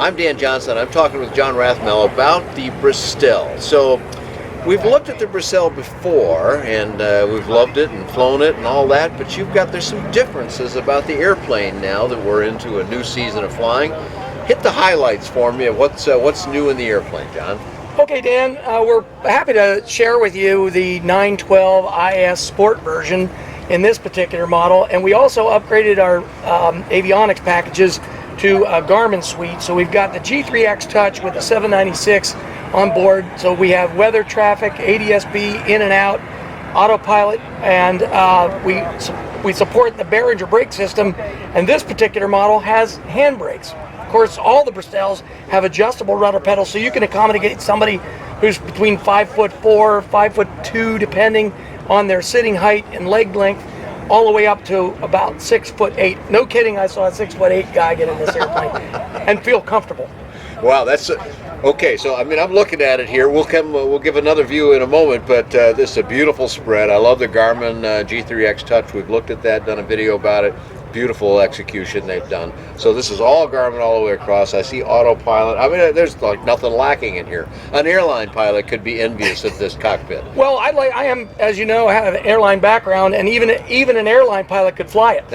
I'm Dan Johnson. I'm talking with John Rathmel about the Bristell. So we've looked at the Bristell before, and we've loved it and flown it and all that, but there's some differences about the airplane now that we're into a new season of flying. Hit the highlights for me of what's new in the airplane, John. Okay, Dan, we're happy to share with you the 912 IS Sport version in this particular model, and we also upgraded our avionics packages to a Garmin suite. So we've got the G3X Touch with the 796 on board. So we have weather, traffic, ADS-B, in and out, autopilot, and we support the Behringer brake system. And this particular model has hand brakes. Of course, all the Bristells have adjustable rudder pedals, so you can accommodate somebody who's between 5'4", 5'2", depending on their sitting height and leg length, all the way up to about 6'8". No kidding, I saw a 6'8" guy get in this airplane and feel comfortable. Wow, that's okay. So I'm looking at it here. We'll give another view in a moment, but this is a beautiful spread. I love the Garmin G3X Touch. We've looked at that, done a video about it. Beautiful execution they've done. So this is all Garmin all the way across. I see autopilot. There's like nothing lacking in here. An airline pilot could be envious of this cockpit. Well, I am, as you know, I have an airline background, and even an airline pilot could fly it.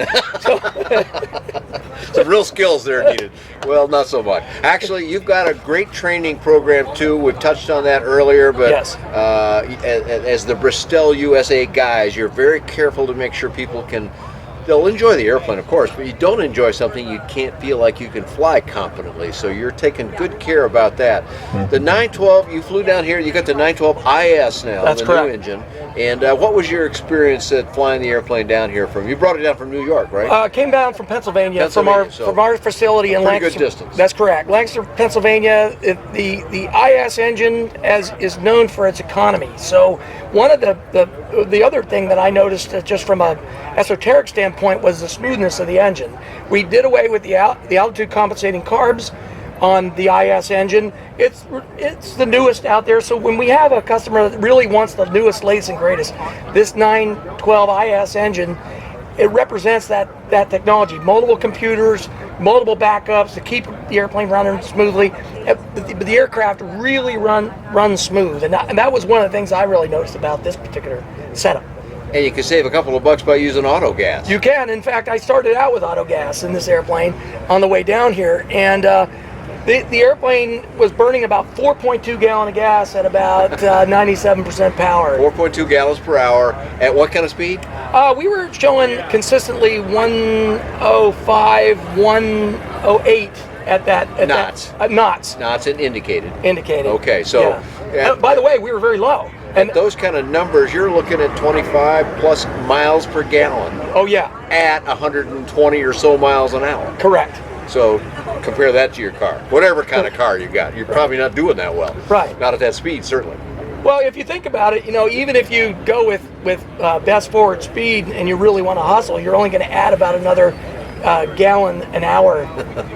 Some real skills there needed. Well, not so much. Actually, you've got a great training program too. We've touched on that earlier, but yes. As the Bristell USA guys, you're very careful to make sure people they'll enjoy the airplane, of course, but you don't enjoy something you can't feel like you can fly competently. So you're taking good care about that. The 912, you flew down here. You got the 912 IS now, That's the correct. new engine. And what was your experience at flying the airplane down here from? You brought it down from New York, right? Came down from Pennsylvania, from our facility in pretty Lancaster. Good distance. That's correct, Lancaster, Pennsylvania. The IS engine is known for its economy. So one of the other thing that I noticed, just from a esoteric standpoint, was the smoothness of the engine. We did away with the altitude compensating carbs on the IS engine. It's the newest out there, so when we have a customer that really wants the newest, latest, and greatest, this 912 IS engine, it represents that technology. Multiple computers, multiple backups to keep the airplane running smoothly. The aircraft really runs smooth, and that was one of the things I really noticed about this particular setup. And you can save a couple of bucks by using auto gas. You can. In fact, I started out with auto gas in this airplane on the way down here, and the airplane was burning about 4.2 gallon of gas at about 97% power. 4.2 gallons per hour. At what kind of speed? We were showing consistently 105, 108 at that. Knots. Knots. Knots and indicated. Indicated. Okay, so. Yeah. By the way, we were very low. And those kind of numbers, you're looking at 25 plus miles per gallon. Oh yeah. At 120 or so miles an hour. Correct. So compare that to your car. Whatever kind of car you got, you're probably not doing that well. Right. Not at that speed, certainly. Well, if you think about it, even if you go with best forward speed and you really want to hustle, you're only going to add about another gallon an hour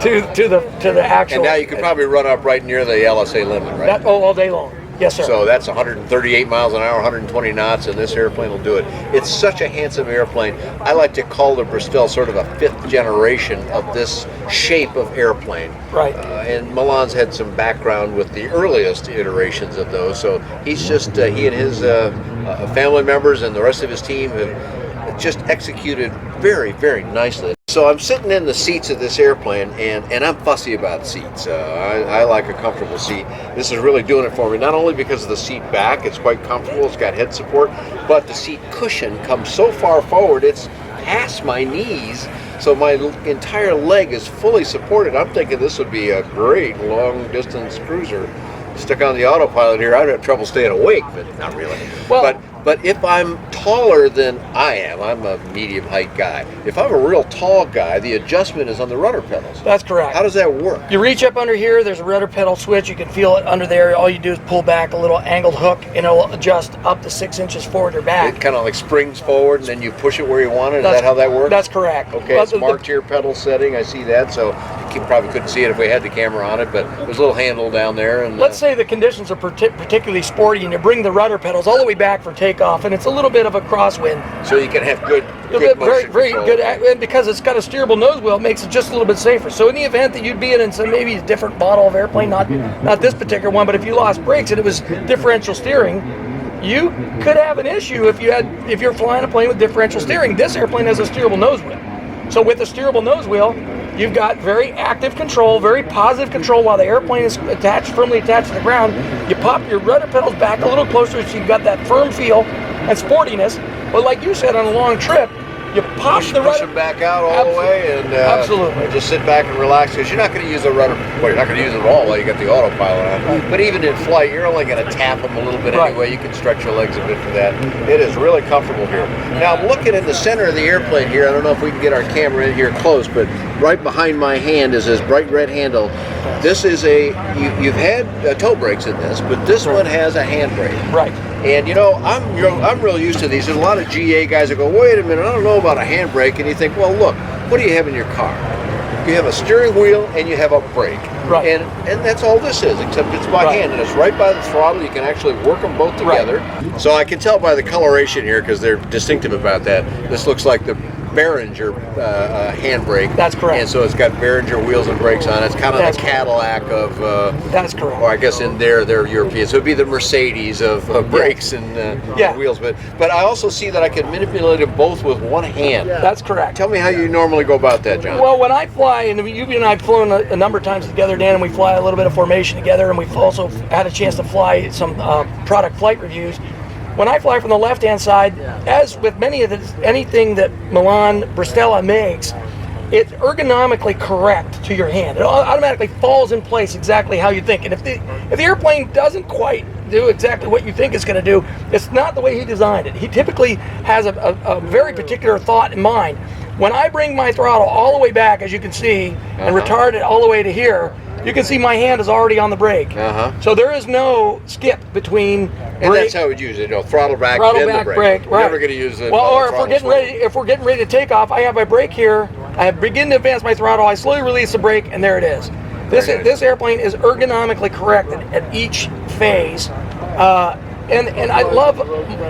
to the actual. And now you could probably run up right near the LSA limit, right? All day long. Yes, sir. So that's 138 miles an hour, 120 knots, and this airplane will do it. It's such a handsome airplane. I like to call the Bristell sort of a fifth generation of this shape of airplane. Right. And Milan's had some background with the earliest iterations of those. So he's just, he and his family members and the rest of his team have just executed very, very nicely. So I'm sitting in the seats of this airplane, and I'm fussy about seats. I like a comfortable seat. This is really doing it for me, not only because of the seat back, it's quite comfortable, it's got head support, but the seat cushion comes so far forward, it's past my knees, so my entire leg is fully supported. I'm thinking this would be a great long-distance cruiser. Stick on the autopilot here, I'd have trouble staying awake, but not really. Well, But if I'm taller than I am, I'm a medium height guy. If I'm a real tall guy, the adjustment is on the rudder pedals. That's correct. How does that work? You reach up under here, there's a rudder pedal switch, you can feel it under there. All you do is pull back a little angled hook and it'll adjust up to 6 inches forward or back. It kind of like springs forward and then you push it where you want it? Is that how that works? That's correct. Okay, it's marked here, pedal setting, I see that, so you probably couldn't see it if we had the camera on it, but there's a little handle down there. And let's say the conditions are particularly sporty and you bring the rudder pedals all the way back for takeoff. takeoff, and it's a little bit of a crosswind. So you can have good Very, motion very control. good, and because it's got a steerable nose wheel, it makes it just a little bit safer. So in the event that you'd be in some maybe a different model of airplane, not this particular one, but if you lost brakes and it was differential steering, you could have an issue if you're flying a plane with differential steering. This airplane has a steerable nose wheel. So with a steerable nose wheel, you've got very active control, very positive control while the airplane is firmly attached to the ground. You pop your rudder pedals back a little closer so you've got that firm feel and sportiness. But like you said, on a long trip, you pop the push rudder them back out all the way, and absolutely just sit back and relax, because you're not going to use the rudder. Well, you're not going to use it at all while you got the autopilot on. But even in flight, you're only going to tap them a little bit anyway. You can stretch your legs a bit for that. It is really comfortable here. Now I'm looking in the center of the airplane here. I don't know if we can get our camera in here close, but right behind my hand is this bright red handle. This is you've had toe brakes in this, but this one has a handbrake. Right. And you know, I'm real used to these. There's a lot of GA guys that go, wait a minute, I don't know about a handbrake. And you think, well, look, what do you have in your car? You have a steering wheel and you have a brake. Right. And that's all this is, except it's by hand, and it's right by the throttle. You can actually work them both together. Right. So I can tell by the coloration here, because they're distinctive about that. This looks like the Behringer handbrake. That's correct. And so it's got Behringer wheels and brakes on it. It's kind of the Cadillac of. That's correct. Or I guess in they're European. So it'd be the Mercedes of brakes and wheels. But I also see that I can manipulate them both with one hand. That's correct. Tell me how you normally go about that, John. Well, when I fly, and you and I have flown a number of times together, Dan, and we fly a little bit of formation together, and we've also had a chance to fly some product flight reviews. When I fly from the left-hand side, as with anything that Milan Bristell makes, it's ergonomically correct to your hand. It automatically falls in place exactly how you think. And if the airplane doesn't quite do exactly what you think it's going to do, it's not the way he designed it. He typically has a very particular thought in mind. When I bring my throttle all the way back, as you can see, and retard it all the way to here, you can see my hand is already on the brake. So there is no skip between and that's how we'd use it, throttle back, then the brake. Right. We're never going to use it. Well, or if we're getting ready to take off, I have my brake here. I begin to advance my throttle. I slowly release the brake, and there it is. This airplane is ergonomically correct at each phase. And I love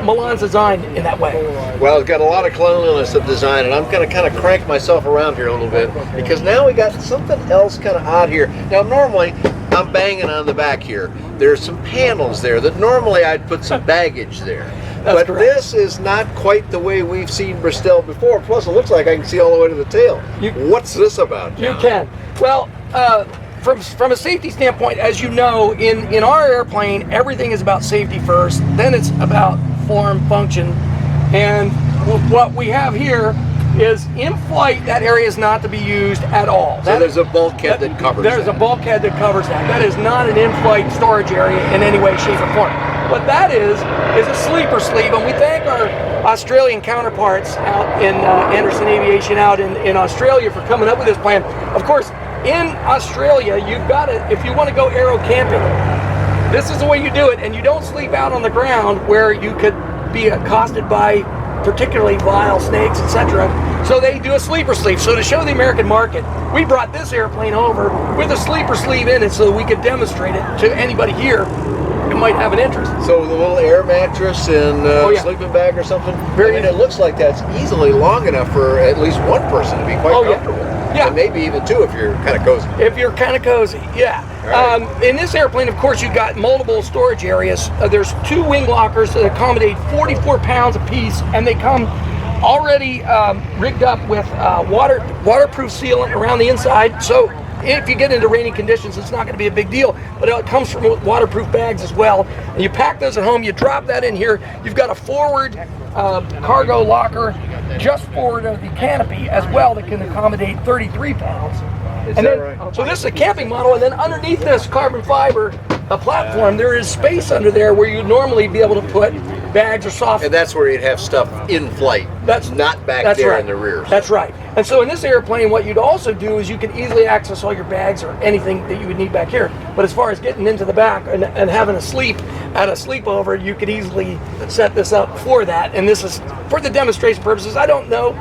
Milan's design in that way. Well, it's got a lot of cleanliness of design, and I'm going to kind of crank myself around here a little bit, because now we got something else kind of odd here. Now, normally, I'm banging on the back here. There's some panels there that normally I'd put some baggage there. But correct. This is not quite the way we've seen Bristell before. Plus, it looks like I can see all the way to the tail. What's this about, John? You can. Well, from a safety standpoint, as you know, in our airplane, everything is about safety first, then it's about form, function, and what we have here is in flight, that area is not to be used at all. So there's a bulkhead that covers that. There's a bulkhead that covers that. That is not an in-flight storage area in any way, shape, or form. What that is a sleeper sleeve, and we thank our Australian counterparts out in Anderson Aviation out in Australia for coming up with this plan. Of course, in Australia, you've got to, if you want to go aero camping, this is the way you do it, and you don't sleep out on the ground where you could be accosted by particularly vile snakes, etc. So they do a sleeper sleeve. So to show the American market, we brought this airplane over with a sleeper sleeve in it so that we could demonstrate it to anybody here who might have an interest. So with a little air mattress and sleeping bag or something, it looks like that's easily long enough for at least one person to be quite comfortable. Yeah, and maybe even two if you're kind of cozy. If you're kind of cozy, yeah. Right. In this airplane, of course, you've got multiple storage areas. There's two wing lockers that accommodate 44 pounds apiece, and they come already rigged up with waterproof sealant around the inside. So if you get into rainy conditions, it's not going to be a big deal. But it comes from waterproof bags as well. And you pack those at home. You drop that in here. You've got a forward cargo locker just forward of the canopy as well that can accommodate 33 pounds. So this is a camping model, and then underneath this carbon fiber platform, there is space under there where you'd normally be able to put bags or soft. And that's where you'd have stuff in flight. That's not back there in the rear. That's right. And so in this airplane, what you'd also do is you can easily access all your bags or anything that you would need back here. But as far as getting into the back and having a sleep at a sleepover, you could easily set this up for that. And this is for the demonstration purposes. I don't know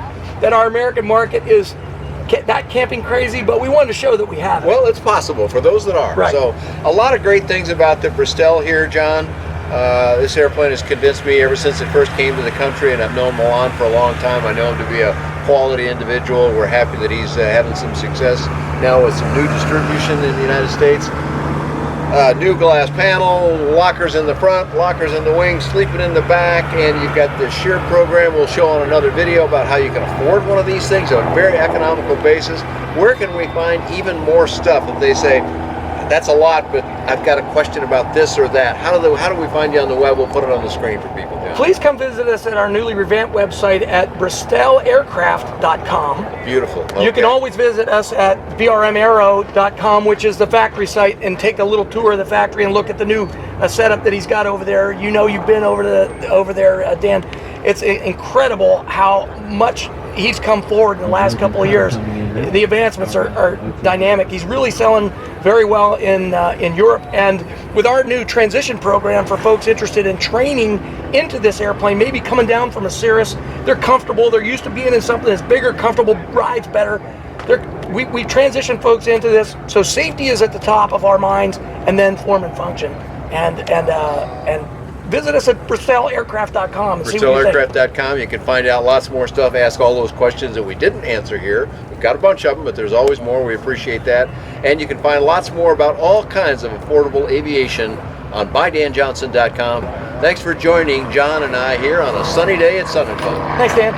that our American market is that camping crazy, but we wanted to show that we have it. Well, it's possible for those that are. Right. So a lot of great things about the Bristell here, John. This airplane has convinced me ever since it first came to the country, and I've known Milan for a long time. I know him to be a quality individual. We're happy that he's having some success now with some new distribution in the United States. New glass panel, lockers in the front, lockers in the wing, sleeping in the back, and you've got the shear program we'll show on another video about how you can afford one of these things on a very economical basis. Where can we find even more stuff if they say, that's a lot, but I've got a question about this or that? How do we find you on the web? We'll put it on the screen for people, John. Please come visit us at our newly revamped website at BristellAircraft.com. Beautiful. Okay. You can always visit us at brmaero.com, which is the factory site, and take a little tour of the factory and look at the new setup that he's got over there. You know, you've been over there, Dan. It's incredible how much he's come forward in the last couple of years. The advancements are dynamic. He's really selling very well in Europe, and with our new transition program for folks interested in training into this airplane, maybe coming down from a Cirrus, they're comfortable, they're used to being in something that's bigger, comfortable, rides better. We transition folks into this, so safety is at the top of our minds, and then form and function. And visit us at BristellAircraft.com and see what you think. BristellAircraft.com. You can find out lots more stuff. Ask all those questions that we didn't answer here. We've got a bunch of them, but there's always more. We appreciate that. And you can find lots more about all kinds of affordable aviation on ByDanJohnson.com. Thanks for joining John and I here on a sunny day at Sun and Fun. Thanks, Dan.